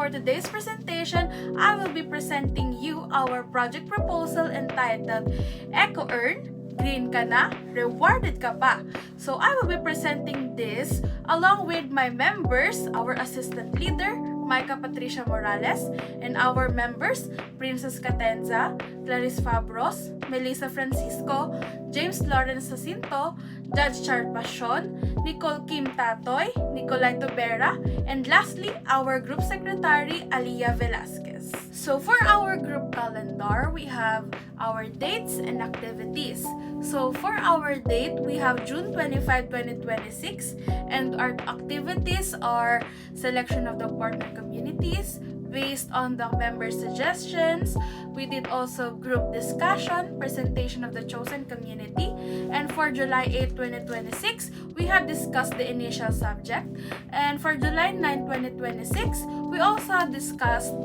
for today's presentation, I will be presenting you our project proposal entitled Eco Earn, Green ka na, rewarded ka pa. So I will be presenting this along with my members, our assistant leader, Micah Patricia Morales, and our members, Princess Catenza, Clarice Fabros, Melissa Francisco, James Lawrence Jacinto, Judge Char Pasion, Nicole Kim Tatoy, Nicolai Tobera, and lastly, our group secretary, Aliyah Velasquez. So for our group calendar, we have our dates and activities. So for our date, we have June 25, 2026, and our activities are selection of the partner communities based on the member suggestions. We did also group discussion, presentation of the chosen community, and for July 8, 2026, we have discussed the initial subject, and for July 9, 2026, we also discussed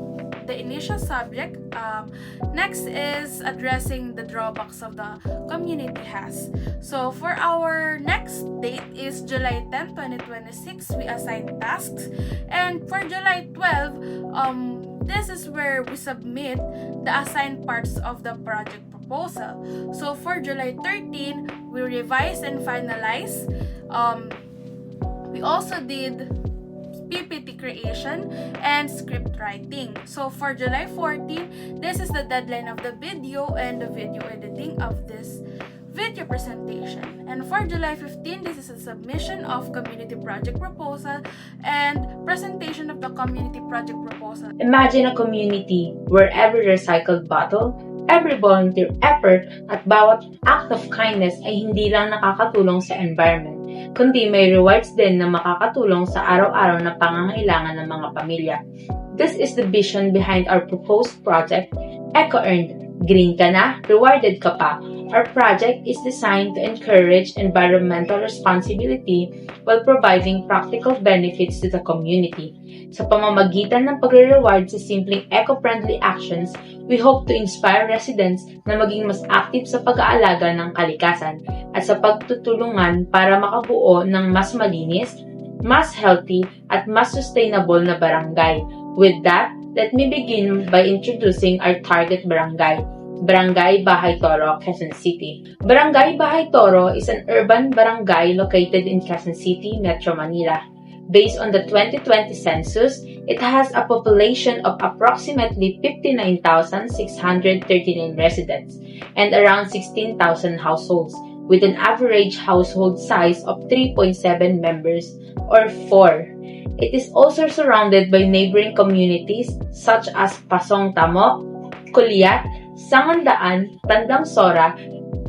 the initial subject. Next is addressing the drawbacks of the community has. So for our next date is July 10, 2026, we assign tasks, and for July 12, this is where we submit the assigned parts of the project proposal. So for July 13, we revise and finalize. We also did PPT creation and script writing. So for July 14, this is the deadline of the video and the video editing of this video presentation. And for July 15, this is a submission of community project proposal and presentation of the community project proposal. Imagine a community where every recycled bottle, every volunteer effort, at bawat act of kindness ay hindi lang nakakatulong sa environment, kundi may rewards din na makakatulong sa araw-araw na pangangailangan ng mga pamilya. This is the vision behind our proposed project, Eco Earned, Green ka na, rewarded ka pa. Our project is designed to encourage environmental responsibility while providing practical benefits to the community. Sa pamamagitan ng pagre-reward sa simpleng eco-friendly actions, we hope to inspire residents na maging mas active sa pag-aalaga ng kalikasan at sa pagtutulungan para makabuo ng mas malinis, mas healthy, at mas sustainable na barangay. With that, let me begin by introducing our target barangay, Barangay Bahay Toro, Quezon City. Barangay Bahay Toro is an urban barangay located in Quezon City, Metro Manila. Based on the 2020 census, it has a population of approximately 59,639 residents and around 16,000 households, with an average household size of 3.7 members or 4. It is also surrounded by neighboring communities such as Pasong Tamo, Kuliat, Sangandaan, Tandang Sora,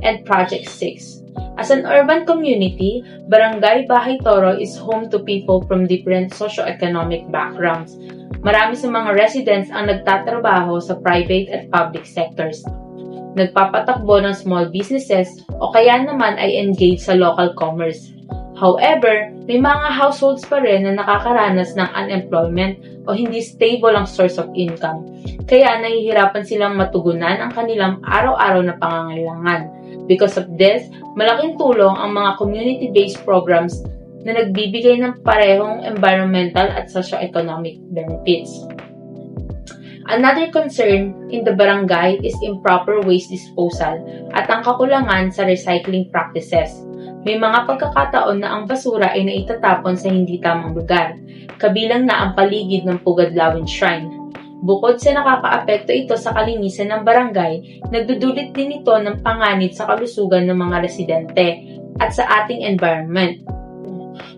and Project 6. As an urban community, Barangay Bahay Toro is home to people from different socio-economic backgrounds. Marami sa mga residents ang nagtatrabaho sa private at public sectors, nagpapatakbo ng small businesses o kaya naman ay engaged sa local commerce. However, may mga households pa rin na nakakaranas ng unemployment o hindi stable ang source of income. Kaya nahihirapan silang matugunan ang kanilang araw-araw na pangangailangan. Because of this, malaking tulong ang mga community-based programs na nagbibigay ng parehong environmental at socio-economic benefits. Another concern in the barangay is improper waste disposal at ang kakulangan sa recycling practices. May mga pagkakataon na ang basura ay naitatapon sa hindi tamang lugar, kabilang na ang paligid ng Pugadlawin Shrine. Bukod sa nakakaapekto ito sa kalinisan ng barangay, nagdudulot din ito ng panganib sa kalusugan ng mga residente at sa ating environment.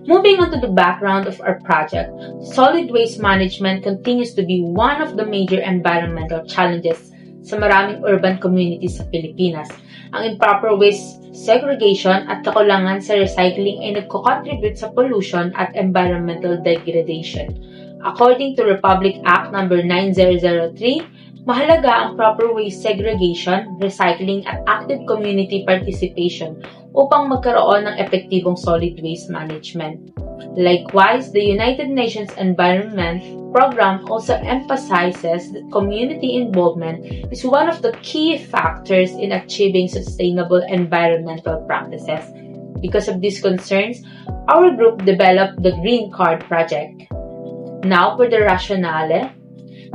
Moving on to the background of our project, solid waste management continues to be one of the major environmental challenges sa maraming urban communities sa Pilipinas. Ang improper waste segregation at kakulangan sa recycling ay nagko-contribute sa pollution at environmental degradation. According to Republic Act No. 9003, mahalaga ang proper waste segregation, recycling at active community participation upang magkaroon ng epektibong solid waste management. Likewise, the United Nations Environment Program also emphasizes that community involvement is one of the key factors in achieving sustainable environmental practices. Because of these concerns, our group developed the Green Card Project. Now for the rationale.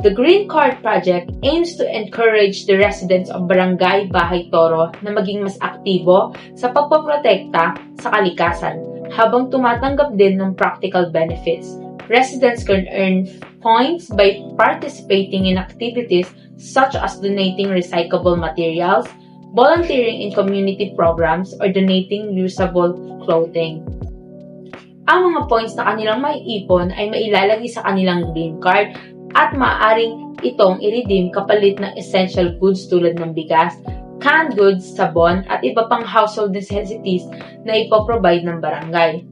The Green Card Project aims to encourage the residents of Barangay Bahay Toro na maging mas aktibo sa pagpaprotekta sa kalikasan habang tumatanggap din ng practical benefits. Residents can earn points by participating in activities such as donating recyclable materials, volunteering in community programs, or donating usable clothing. Ang mga points na kanilang maiipon ay mailalagay sa kanilang green card at maaaring itong i-redeem kapalit ng essential goods tulad ng bigas, canned goods, sabon, at iba pang household necessities na ipoprovide ng barangay.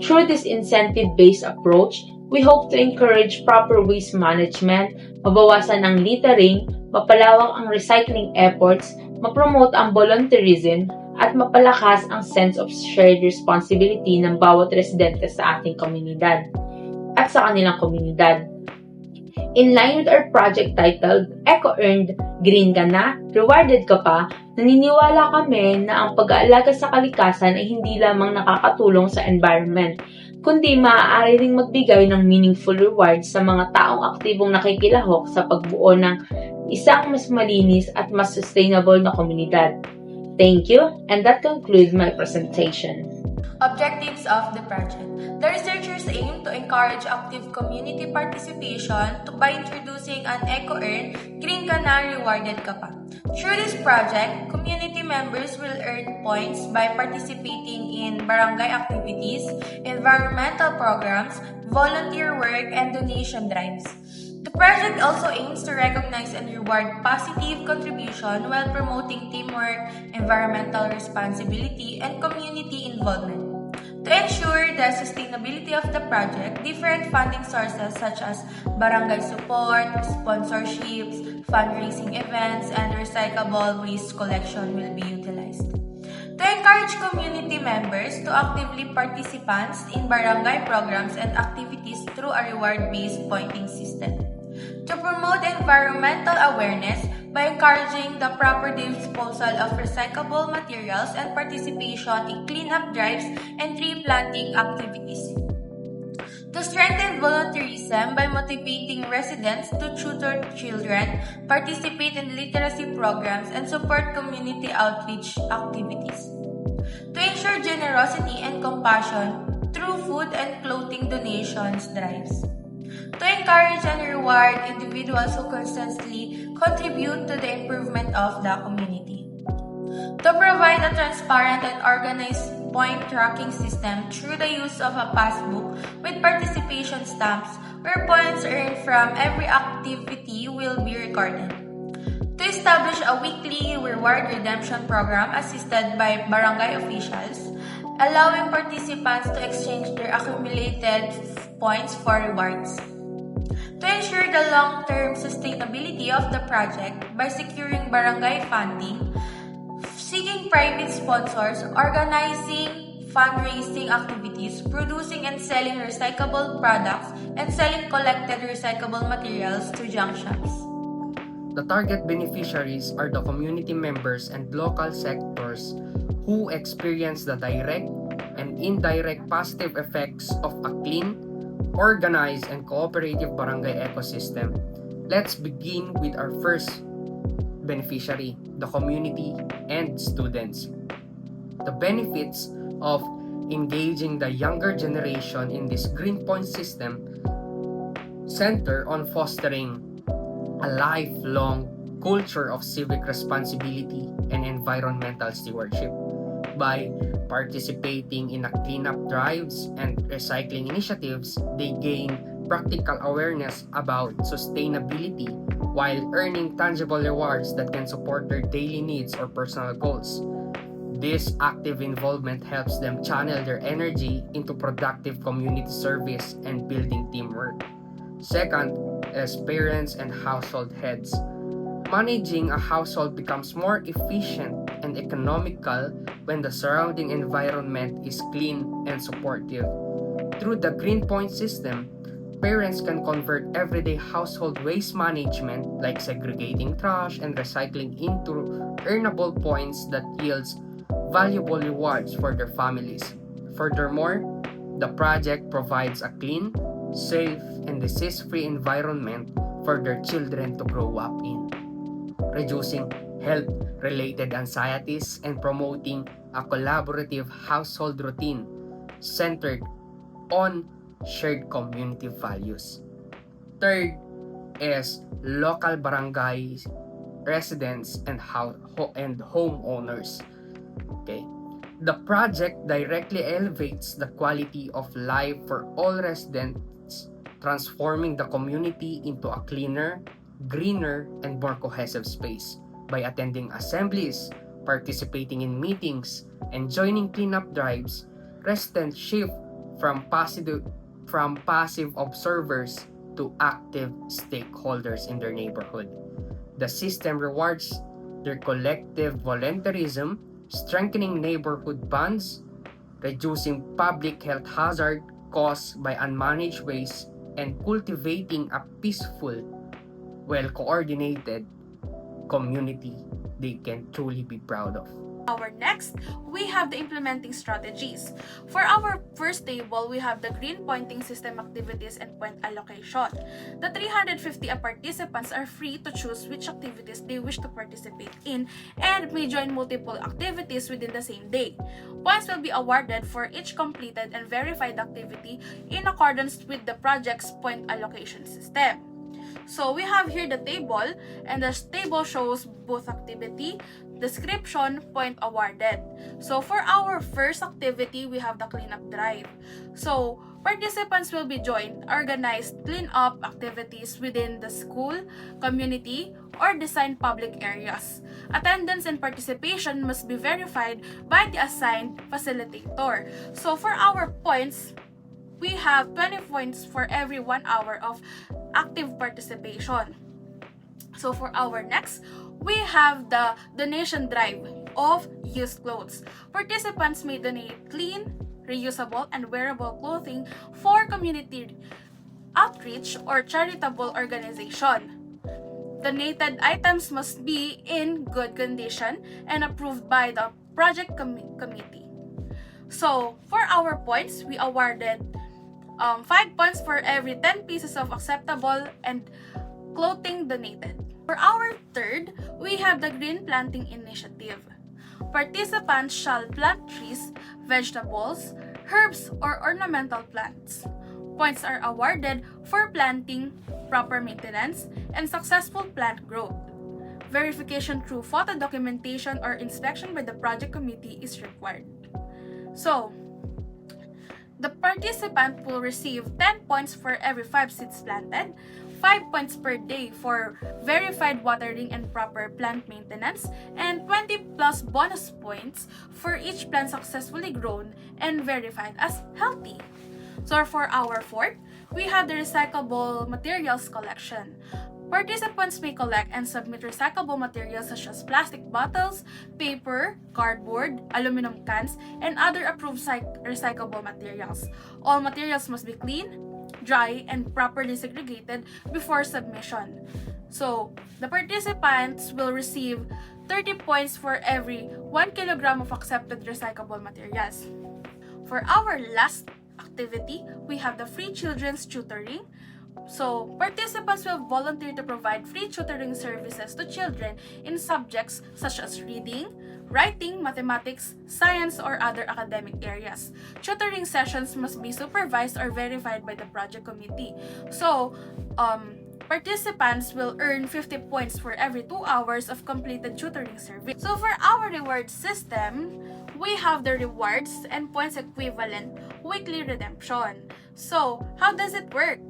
Through this incentive-based approach, we hope to encourage proper waste management, mabawasan ang littering, mapalawak ang recycling efforts, mapromote ang volunteerism, at mapalakas ang sense of shared responsibility ng bawat residente sa ating komunidad at sa kanilang komunidad. In line with our project titled, Eco-Earned, Green Ka Na, Rewarded Ka Pa, naniniwala kami na ang pag-aalaga sa kalikasan ay hindi lamang nakakatulong sa environment, kundi maaari ring magbigay ng meaningful rewards sa mga taong aktibong nakikilahok sa pagbuo ng isang mas malinis at mas sustainable na komunidad. Thank you, and that concludes my presentation. Objectives of the project. The researchers aim to encourage active community participation by introducing an Eco-Earn, Green Ka Na, Rewarded Ka Pa. Through this project, community members will earn points by participating in barangay activities, environmental programs, volunteer work, and donation drives. The project also aims to recognize and reward positive contribution while promoting teamwork, environmental responsibility, and community involvement. To ensure the sustainability of the project, different funding sources such as barangay support, sponsorships, fundraising events, and recyclable waste collection will be utilized. To encourage community members to actively participate in barangay programs and activities through a reward-based pointing system. To promote environmental awareness by encouraging the proper disposal of recyclable materials and participation in cleanup drives and tree planting activities. To strengthen volunteerism by motivating residents to tutor children, participate in literacy programs, and support community outreach activities. To ensure generosity and compassion through food and clothing donations drives. To encourage and reward individuals who constantly contribute to the improvement of the community. To provide a transparent and organized point tracking system through the use of a passbook with participation stamps where points earned from every activity will be recorded. To establish a weekly reward redemption program assisted by barangay officials, allowing participants to exchange their accumulated points for rewards. To ensure the long-term sustainability of the project by securing barangay funding, seeking private sponsors, organizing fundraising activities, producing and selling recyclable products, and selling collected recyclable materials to junk shops. The target beneficiaries are the community members and local sectors who experience the direct and indirect positive effects of a clean, organized, and cooperative barangay ecosystem. Let's begin with our first beneficiary, the community and students. The benefits of engaging the younger generation in this Green Point system center on fostering a lifelong culture of civic responsibility and environmental stewardship. By participating in cleanup drives and recycling initiatives, they gain practical awareness about sustainability while earning tangible rewards that can support their daily needs or personal goals. This active involvement helps them channel their energy into productive community service and building teamwork. Second, as parents and household heads. Managing a household becomes more efficient and economical when the surrounding environment is clean and supportive. Through the Green Point system, parents can convert everyday household waste management like segregating trash and recycling into earnable points that yields valuable rewards for their families. Furthermore, the project provides a clean, safe, and disease-free environment for their children to grow up in, reducing health-related anxieties and promoting a collaborative household routine centered on shared community values. Third is local barangay residents and homeowners. Okay. The project directly elevates the quality of life for all residents, transforming the community into a cleaner, greener, and more cohesive space. By attending assemblies, participating in meetings, and joining cleanup drives, residents shift from passive observers to active stakeholders in their neighborhood. The system rewards their collective volunteerism, strengthening neighborhood bonds, reducing public health hazard caused by unmanaged waste, and cultivating a peaceful, well-coordinated community they can truly be proud of. Our next, we have the implementing strategies. For our first table, we have the green pointing system activities and point allocation. The 350 participants are free to choose which activities they wish to participate in and may join multiple activities within the same day. Points will be awarded for each completed and verified activity in accordance with the project's point allocation system. So we have here the table, and the table shows both activity, description, point awarded. So for our first activity, we have the cleanup drive. So participants will be joined organized cleanup activities within the school, community, or designed public areas. Attendance and participation must be verified by the assigned facilitator. So for our points, we have 20 points for every 1 hour of active participation. So for our next, we have the donation drive of used clothes. Participants may donate clean, reusable, and wearable clothing for community outreach or charitable organization. Donated items must be in good condition and approved by the project committee. So for our points, we awarded 5 points for every 10 pieces of acceptable and clothing donated. For our third, we have the Green Planting Initiative. Participants shall plant trees, vegetables, herbs, or ornamental plants. Points are awarded for planting, proper maintenance, and successful plant growth. Verification through photo documentation or inspection by the project committee is required. So, the participant will receive 10 points for every 5 seeds planted, 5 points per day for verified watering and proper plant maintenance, and 20 plus bonus points for each plant successfully grown and verified as healthy. So for our fourth, we have the recyclable materials collection. Participants may collect and submit recyclable materials such as plastic bottles, paper, cardboard, aluminum cans, and other approved recyclable materials. All materials must be clean, dry, and properly segregated before submission. So, the participants will receive 30 points for every 1 kilogram of accepted recyclable materials. For our last activity, we have the free children's tutoring. So, participants will volunteer to provide free tutoring services to children in subjects such as reading, writing, mathematics, science, or other academic areas. Tutoring sessions must be supervised or verified by the project committee. So, participants will earn 50 points for every 2 hours of completed tutoring service. So, for our reward system, we have the rewards and points equivalent weekly redemption. So, how does it work?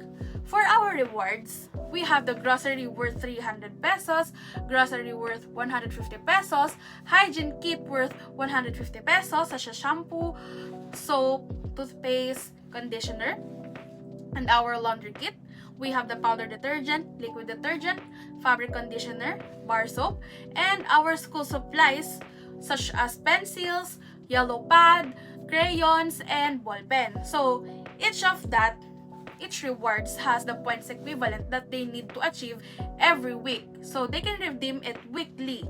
For our rewards, we have the grocery worth 300 pesos, grocery worth 150 pesos, hygiene kit worth 150 pesos such as shampoo, soap, toothpaste, conditioner, and our laundry kit. We have the powder detergent, liquid detergent, fabric conditioner, bar soap, and our school supplies such as pencils, yellow pad, crayons, and ball pen. So, each rewards has the points equivalent that they need to achieve every week, so they can redeem it weekly.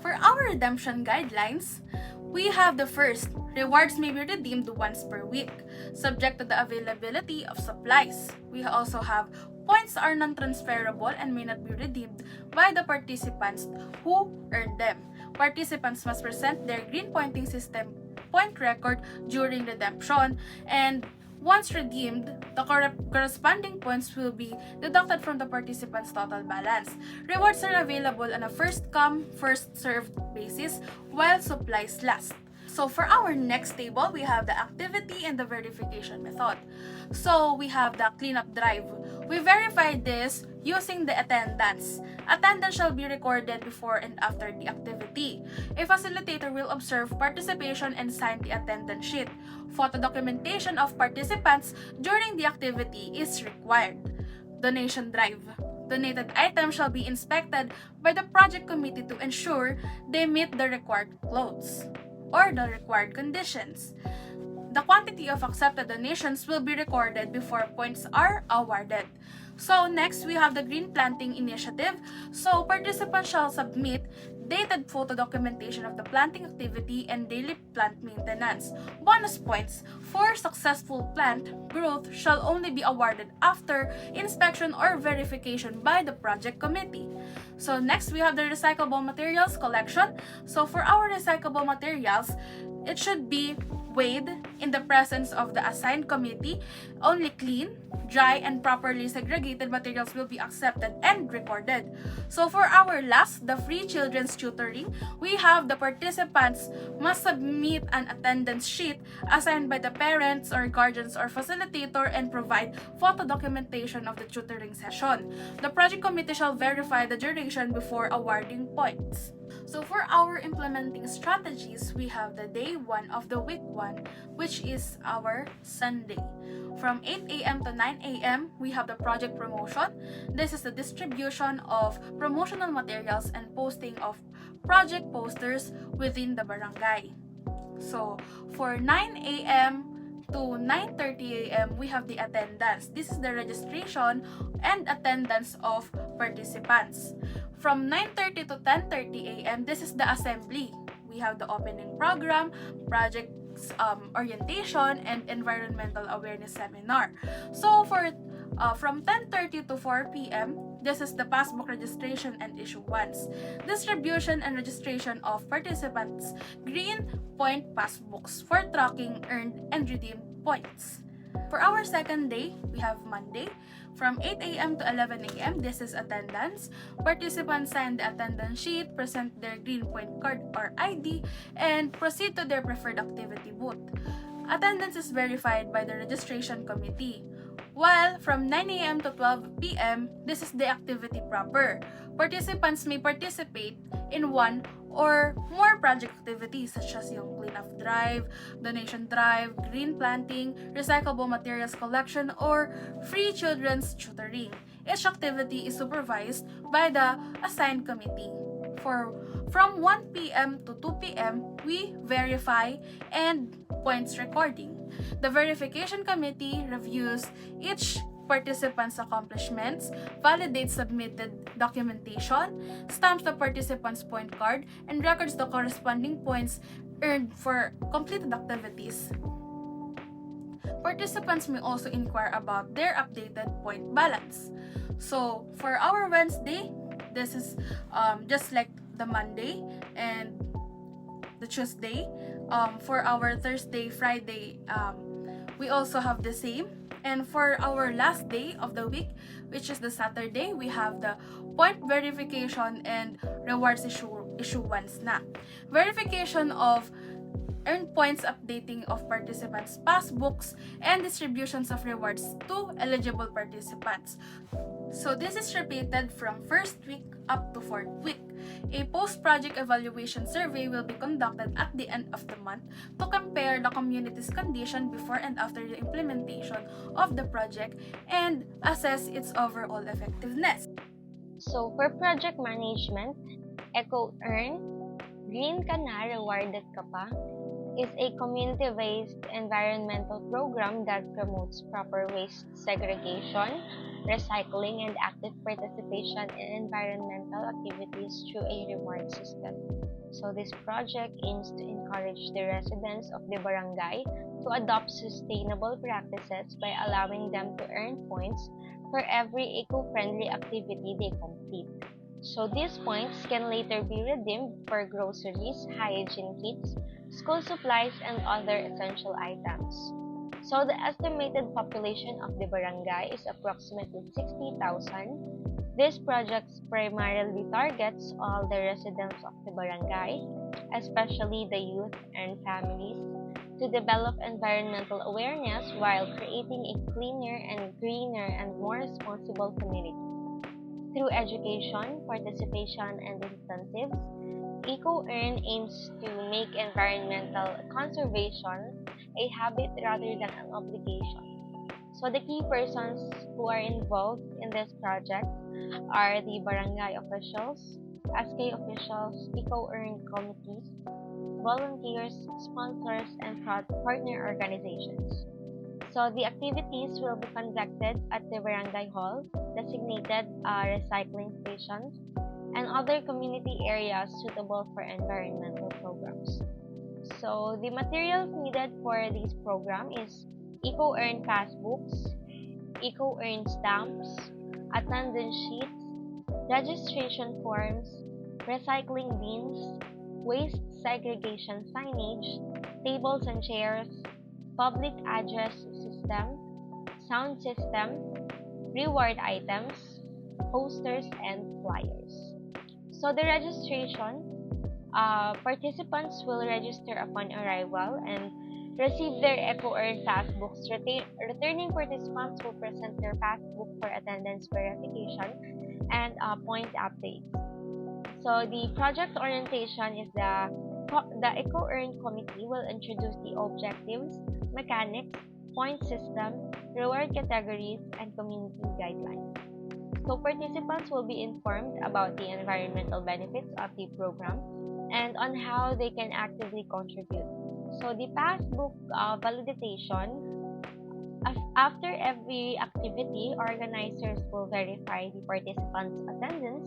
For our redemption guidelines, we have the first, rewards may be redeemed once per week, subject to the availability of supplies. We also have Points are non-transferable and may not be redeemed by the participants who earned them. Participants must present their green pointing system point record during redemption, and once redeemed, the corresponding points will be deducted from the participant's total balance. Rewards are available on a first-come, first-served basis while supplies last. So for our next table, we have the activity and the verification method. So we have the cleanup drive. We verify this using the attendance. Attendance shall be recorded before and after the activity. A facilitator will observe participation and sign the attendance sheet. Photo documentation of participants during the activity is required. Donation drive. Donated items shall be inspected by the project committee to ensure they meet the required clothes or the required conditions. The quantity of accepted donations will be recorded before points are awarded. So next, we have the green planting initiative. So participants shall submit dated photo documentation of the planting activity and daily plant maintenance. Bonus points for successful plant growth shall only be awarded after inspection or verification by the project committee. So next, we have the recyclable materials collection. So for our recyclable materials, it should be weighed in the presence of the assigned committee. Only clean, dry, and properly segregated materials will be accepted and recorded. So for our last, the free children's tutoring, we have the participants must submit an attendance sheet assigned by the parents or guardians or facilitator and provide photo documentation of the tutoring session. The project committee shall verify the duration before awarding points. So for our implementing strategies, we have the day 1 of the week 1, which is our Sunday. From 8 a.m. to 9 a.m., we have the project promotion. This is the distribution of promotional materials and posting of project posters within the barangay. So for 9 a.m. to 9:30 a.m., we have the attendance. This is the registration and attendance of participants. From 9:30 to 10:30 a.m., this is the assembly. We have the opening program, project orientation, and environmental awareness seminar. So for from 10:30 to 4 p.m., this is the passbook registration and issuance, distribution and registration of participants' green point passbooks for tracking earned and redeemed points. For our second day, we have Monday. From 8 a.m. to 11 a.m., this is attendance. Participants sign the attendance sheet, present their green point card or ID, and proceed to their preferred activity booth. Attendance is verified by the registration committee. While from 9 a.m. to 12 p.m., this is the activity proper. Participants may participate in one or more project activities such as yung cleanup drive, donation drive, green planting, recyclable materials collection, or free children's tutoring. Each activity is supervised by the assigned committee. From 1 p.m. to 2 p.m., we verify and points recording. The verification committee reviews each participants' accomplishments, validates submitted documentation, stamps the participant's point card, and records the corresponding points earned for completed activities. Participants may also inquire about their updated point balance. So, for our Wednesday, this is just like the Monday and the Tuesday. For our Thursday, Friday, we also have the same. And for our last day of the week, which is the Saturday, we have the point verification and rewards issuance na. Verification of earned points, updating of participants' passbooks, and distributions of rewards to eligible participants. So this is repeated from first week up to fourth week. A post-project evaluation survey will be conducted at the end of the month to compare the community's condition before and after the implementation of the project and assess its overall effectiveness. So for project management, Eco Earn, Green Ka Na, Rewarded Ka Pa, is a community-based environmental program that promotes proper waste segregation, recycling, and active participation in environmental activities through a reward system. So this project aims to encourage the residents of the barangay to adopt sustainable practices by allowing them to earn points for every eco-friendly activity they complete. So these points can later be redeemed for groceries, hygiene kits, school supplies, and other essential items. So the estimated population of the barangay is approximately 60,000. This project primarily targets all the residents of the barangay, especially the youth and families, to develop environmental awareness while creating a cleaner and greener and more responsible community. Through education, participation, and incentives, EcoEarn aims to make environmental conservation a habit rather than an obligation. So the key persons who are involved in this project are the barangay officials, SK officials, EcoEarn committees, volunteers, sponsors, and partner organizations. So the activities will be conducted at the barangay hall, designated recycling stations, and other community areas suitable for environmental programs. So the materials needed for this program is EcoEarn passbooks, EcoEarn stamps, attendance sheets, registration forms, recycling bins, waste segregation signage, tables and chairs, public address system, sound system, reward items, posters, and flyers. So the registration, participants will register upon arrival and receive their EcoEarn passbooks. Returning participants will present their passbook for attendance verification and point updates. So the project orientation is the EcoEarn committee will introduce the objectives, mechanics, point system, reward categories, and community guidelines. So participants will be informed about the environmental benefits of the program and on how they can actively contribute. So the passbook validation, after every activity, organizers will verify the participants' attendance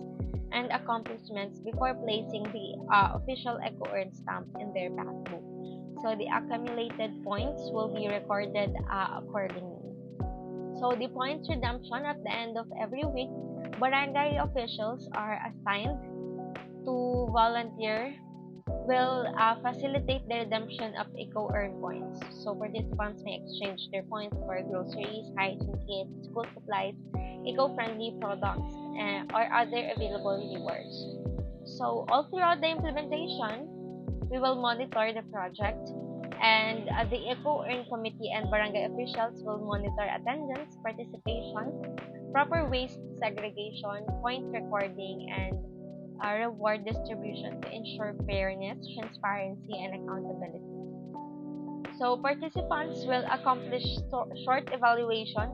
and accomplishments before placing the official EcoEarn stamp in their passbook. So the accumulated points will be recorded accordingly. So the points redemption at the end of every week, barangay officials are assigned to volunteer will facilitate the redemption of EcoEarn points. So participants may exchange their points for groceries, hygiene kits, school supplies, eco-friendly products, or other available rewards. So all throughout the implementation, we will monitor the project, and the EcoEarn committee and barangay officials will monitor attendance, participation, proper waste segregation, point recording, and reward distribution to ensure fairness, transparency, and accountability. So participants will accomplish short evaluation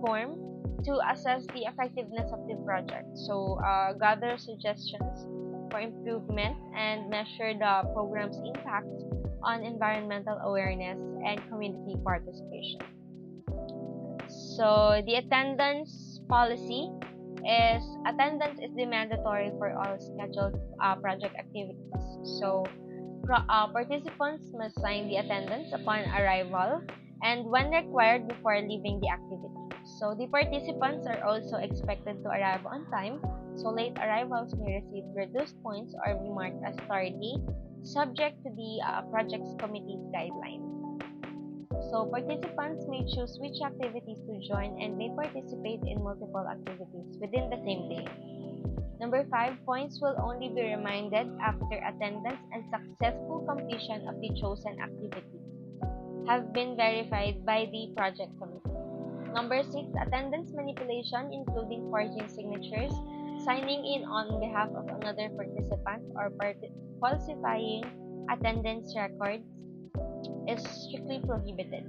form to assess the effectiveness of the project. So gather suggestions for improvement and measure the program's impact on environmental awareness and community participation. So the attendance policy is attendance is the mandatory for all scheduled project activities. So participants must sign the attendance upon arrival and when required before leaving the activity. So the participants are also expected to arrive on time. So late arrivals may receive reduced points or be marked as tardy, subject to the project's committee's guidelines. So participants may choose which activities to join and may participate in multiple activities within the same day. Number 5, points will only be reminded after attendance and successful completion of the chosen activity have been verified by the project committee. Number 6, attendance manipulation including forging signatures, signing in on behalf of another participant, or falsifying attendance records is strictly prohibited.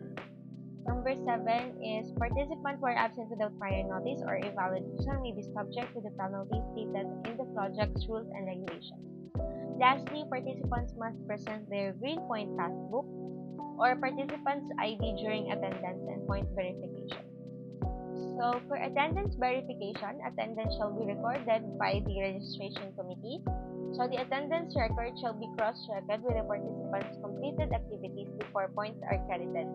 Number 7 is participants who are absent without prior notice or a valid reason may be subject to the penalties stated in the project's rules and regulations. Lastly, participants must present their Green Point passbook or participants' ID during attendance and point verification. So, for attendance verification, attendance shall be recorded by the registration committee. So, the attendance record shall be cross-checked with the participants' completed activities before points are credited.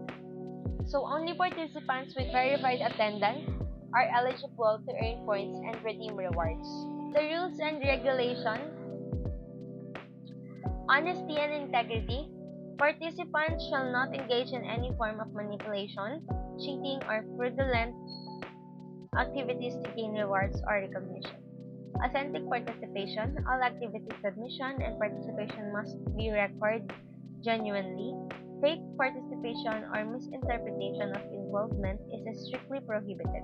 So, only participants with verified attendance are eligible to earn points and redeem rewards. The rules and regulations: honesty and integrity. Participants shall not engage in any form of manipulation, cheating, or fraudulent activities to gain rewards or recognition. Authentic participation. All activity submission and participation must be recorded genuinely. Fake participation or misinterpretation of involvement is strictly prohibited.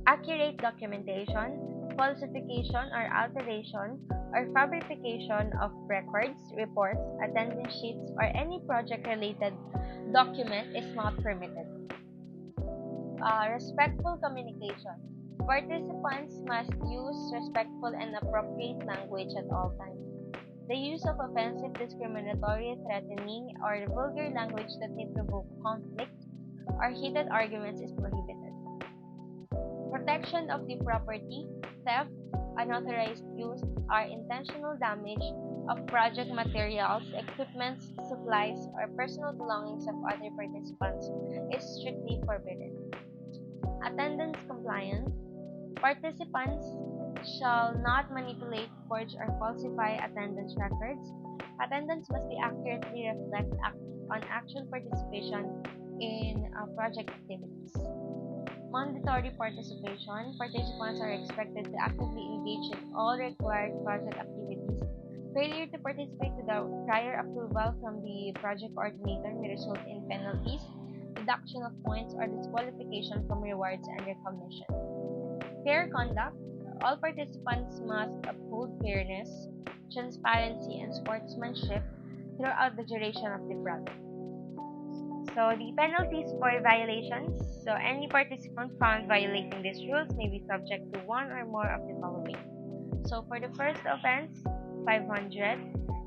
Accurate documentation. Falsification or alteration or fabrication of records, reports, attendance sheets, or any project-related document is not permitted. Respectful communication. Participants must use respectful and appropriate language at all times. The use of offensive, discriminatory, threatening, or vulgar language that may provoke conflict or heated arguments is prohibited. Protection of the property. Theft, unauthorized use, or intentional damage of project materials, equipment, supplies, or personal belongings of other participants is strictly forbidden. Attendance compliance. Participants shall not manipulate, forge, or falsify attendance records. Attendance must be accurately reflect on actual participation in project activities. Mandatory participation. Participants are expected to actively engage in all required project activities. Failure to participate without prior approval from the project coordinator may result in penalties, deduction of points, or disqualification from rewards and recognition. Fair conduct. All participants must uphold fairness, transparency, and sportsmanship throughout the duration of the project. So, the penalties for violations. So, any participant found violating these rules may be subject to one or more of the following. So, for the first offense, 500.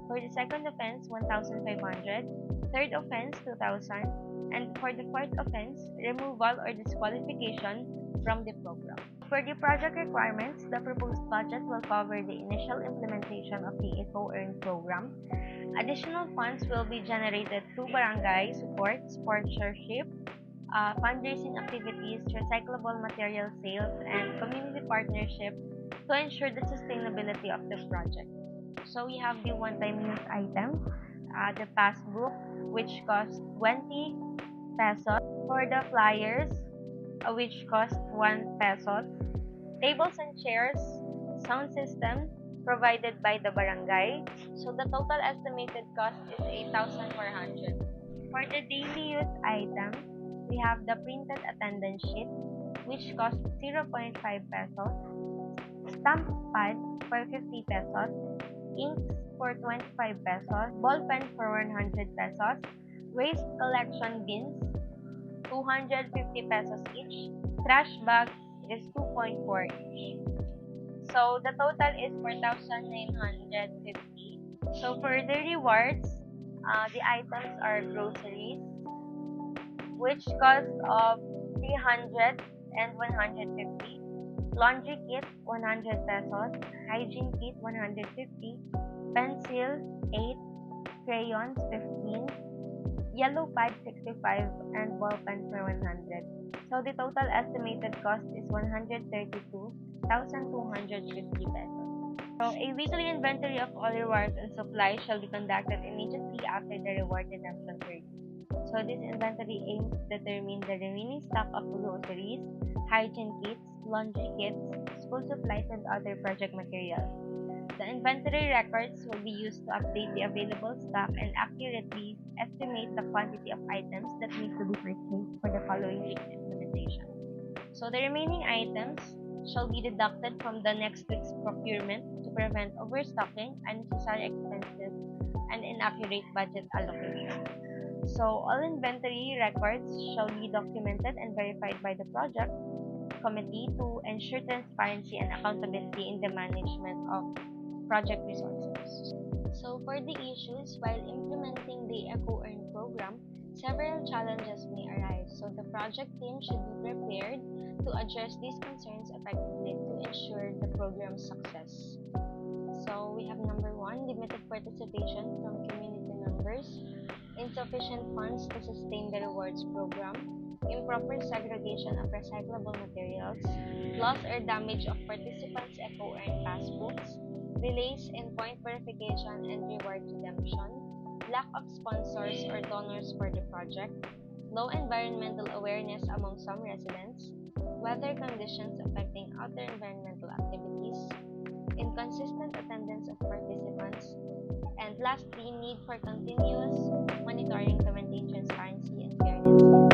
For the second offense, 1,500. Third offense, 2,000. And for the fourth offense, removal or disqualification from the program. For the project requirements, the proposed budget will cover the initial implementation of the Eco-Earn program. Additional funds will be generated through barangay support, sponsorship, fundraising activities, recyclable material sales, and community partnership to ensure the sustainability of the project. So we have the one-time use item, the passbook, which costs 20 pesos. For the flyers, which cost 1 peso. Tables and chairs, sound system provided by the barangay. So the total estimated cost is 8,400. For the daily use item, we have the printed attendance sheet, which costs 0.5 pesos. Stamp pad for 50 pesos. Inks for 25 pesos. Ball pen for 100 pesos. Waste collection bins, 250 pesos each. Trash bags is 2.4 each. So the total is 4,950. So for the rewards, the items are groceries, which cost of 300 and 150. Laundry kit, 100 pesos. Hygiene kit, 150. Pencil, 8. Crayons, 15. Yellow pad, 65. And ball pen for 100. So the total estimated cost is 132,250 pesos. So a weekly inventory of all rewards and supplies shall be conducted immediately after the reward redemption period. So this inventory aims to determine the remaining stock of groceries, hygiene kits, laundry kits, school supplies, and other project materials. The inventory records will be used to update the available stock and accurately estimate the quantity of items that need to be purchased for the following week's implementation. So the remaining items shall be deducted from the next week's procurement to prevent overstocking, unnecessary expenses, and inaccurate budget allocation. So all inventory records shall be documented and verified by the project committee to ensure transparency and accountability in the management of project resources. So for the issues, while implementing the Eco-Earn program, several challenges may arise. So the project team should be prepared to address these concerns effectively to ensure the program's success. So we have number one, limited participation from community members. insufficient funds to sustain the rewards program, improper segregation of recyclable materials, loss or damage of participants' eco-earn passbooks, delays in point verification and reward redemption, lack of sponsors or donors for the project, low environmental awareness among some residents, weather conditions affecting outdoor environmental activities, inconsistent attendance of participants, and lastly, need for continuous monitoring to maintain transparency and fairness.